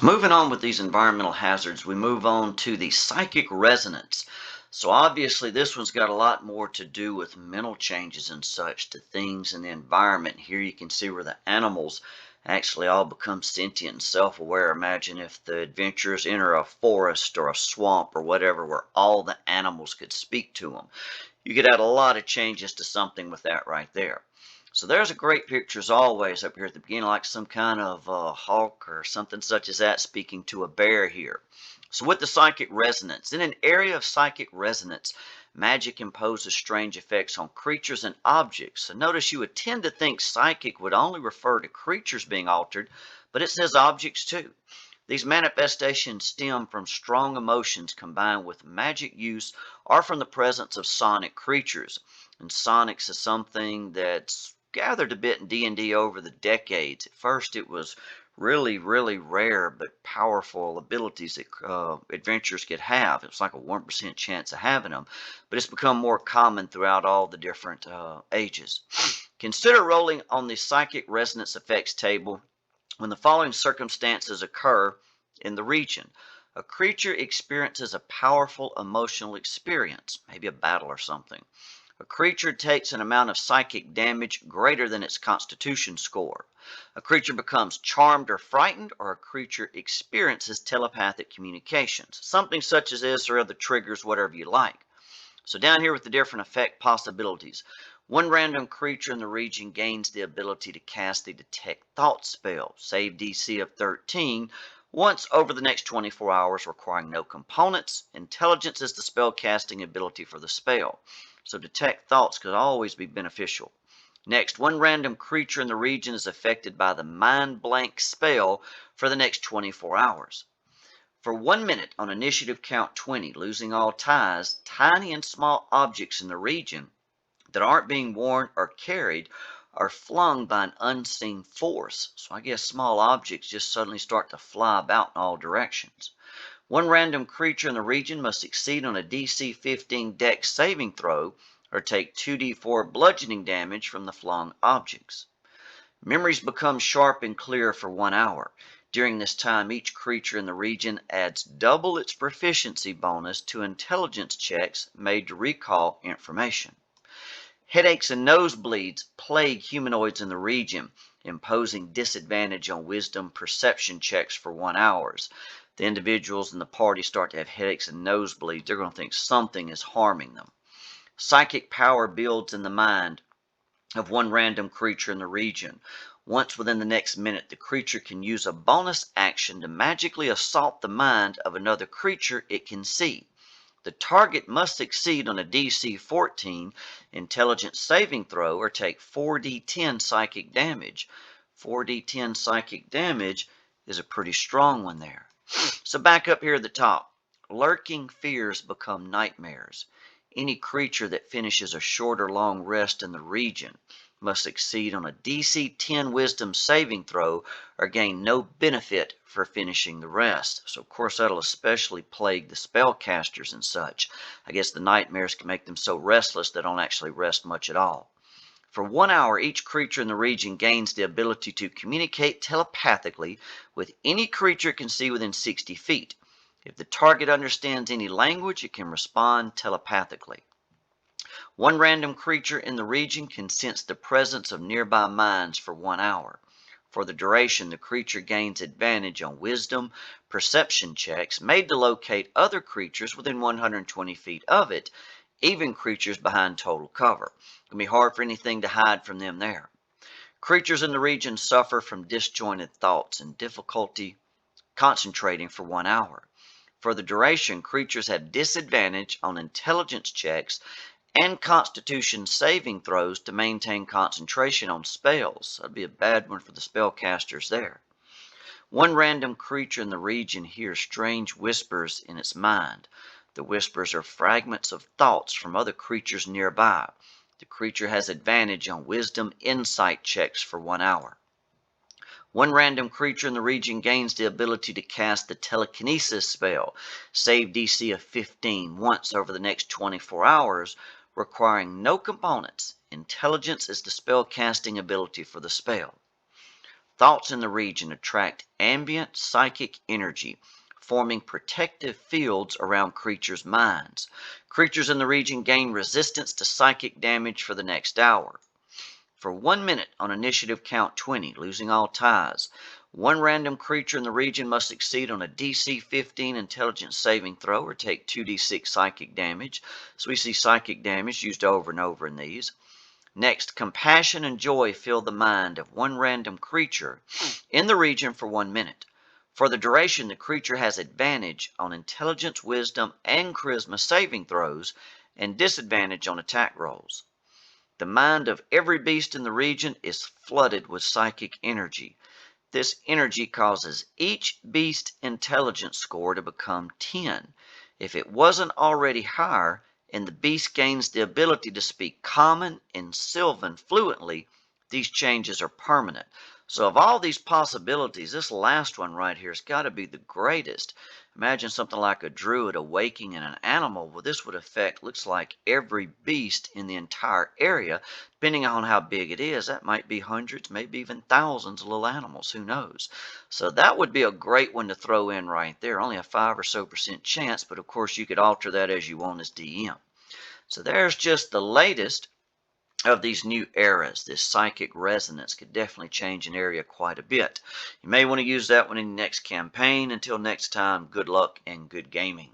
Moving on with these environmental hazards, we move on to the psychic resonance. So obviously this one's got a lot more to do with mental changes and such to things in the environment. Here you can see where the animals actually all become sentient and self-aware. Imagine if the adventurers enter a forest or a swamp or whatever where all the animals could speak to them. You could add a lot of changes to something with that right there. So there's a great picture as always up here at the beginning, like some kind of hawk or something such as that speaking to a bear here. So with the psychic resonance, in an area of psychic resonance, magic imposes strange effects on creatures and objects. So notice you would tend to think psychic would only refer to creatures being altered, but it says objects too. These manifestations stem from strong emotions combined with magic use or from the presence of sonic creatures. And sonics is something that's gathered a bit in D&D over the decades. At first it was really rare but powerful abilities that adventurers could have. It was like a 1% chance of having them, but it's become more common throughout all the different ages. Consider rolling on the psychic resonance effects table when the following circumstances occur in the region. A creature experiences a powerful emotional experience, maybe a battle or something. A creature takes an amount of psychic damage greater than its constitution score. A creature becomes charmed or frightened, or a creature experiences telepathic communications. Something such as this or other triggers, whatever you like. So down here with the different effect possibilities. One random creature in the region gains the ability to cast the Detect Thought spell, save DC of 13, once over the next 24 hours, requiring no components. Intelligence is the spell casting ability for the spell. So Detect Thoughts could always be beneficial. Next, one random creature in the region is affected by the Mind Blank spell for the next 24 hours. For 1 minute on initiative count 20, losing all ties, tiny and small objects in the region that aren't being worn or carried are flung by an unseen force. So I guess small objects just suddenly start to fly about in all directions. One random creature in the region must succeed on a DC 15 Dex saving throw or take 2d4 bludgeoning damage from the flung objects. Memories become sharp and clear for 1 hour. During this time, each creature in the region adds double its proficiency bonus to intelligence checks made to recall information. Headaches and nosebleeds plague humanoids in the region, imposing disadvantage on wisdom perception checks for 1 hour. The individuals in the party start to have headaches and nosebleeds. They're going to think something is harming them. Psychic power builds in the mind of one random creature in the region. Once within the next minute, the creature can use a bonus action to magically assault the mind of another creature it can see. The target must succeed on a DC 14 intelligence saving throw or take 4d10 psychic damage. 4d10 psychic damage is a pretty strong one there. So back up here at the top, lurking fears become nightmares. Any creature that finishes a short or long rest in the region must succeed on a DC 10 wisdom saving throw or gain no benefit for finishing the rest. So of course that'll especially plague the spellcasters and such. I guess the nightmares can make them so restless they don't actually rest much at all. For 1 hour, each creature in the region gains the ability to communicate telepathically with any creature it can see within 60 feet. If the target understands any language, it can respond telepathically. One random creature in the region can sense the presence of nearby minds for 1 hour. For the duration, the creature gains advantage on wisdom perception checks made to locate other creatures within 120 feet of it, even creatures behind total cover. It can be hard for anything to hide from them there. Creatures in the region suffer from disjointed thoughts and difficulty concentrating for 1 hour. For the duration, creatures have disadvantage on intelligence checks and constitution saving throws to maintain concentration on spells. That'd be a bad one for the spellcasters there. One random creature in the region hears strange whispers in its mind. The whispers are fragments of thoughts from other creatures nearby. The creature has advantage on wisdom insight checks for 1 hour. One random creature in the region gains the ability to cast the telekinesis spell, save DC of 15 once over the next 24 hours, requiring no components. Intelligence is the spell casting ability for the spell. Thoughts in the region attract ambient psychic energy, forming protective fields around creatures' minds. Creatures in the region gain resistance to psychic damage for the next hour. For 1 minute on initiative count 20, losing all ties, one random creature in the region must succeed on a DC 15 intelligence saving throw or take 2d6 psychic damage. So we see psychic damage used over and over in these. Next, compassion and joy fill the mind of one random creature in the region for 1 minute. For the duration, the creature has advantage on intelligence, wisdom, and charisma saving throws and disadvantage on attack rolls. The mind of every beast in the region is flooded with psychic energy. This energy causes each beast intelligence score to become 10. If it wasn't already higher, and the beast gains the ability to speak Common and Sylvan fluently, these changes are permanent. So of all these possibilities, this last one right here has got to be the greatest. Imagine something like a druid awaking in an animal. Well, this would affect, looks like, every beast in the entire area, depending on how big it is. That might be hundreds, maybe even thousands of little animals. Who knows? So that would be a great one to throw in right there. Only a 5% or so chance, but of course you could alter that as you want as DM. So there's just the latest of these new eras. This psychic resonance could definitely change an area quite a bit. You may want to use that one in the next campaign. Until next time, good luck and good gaming.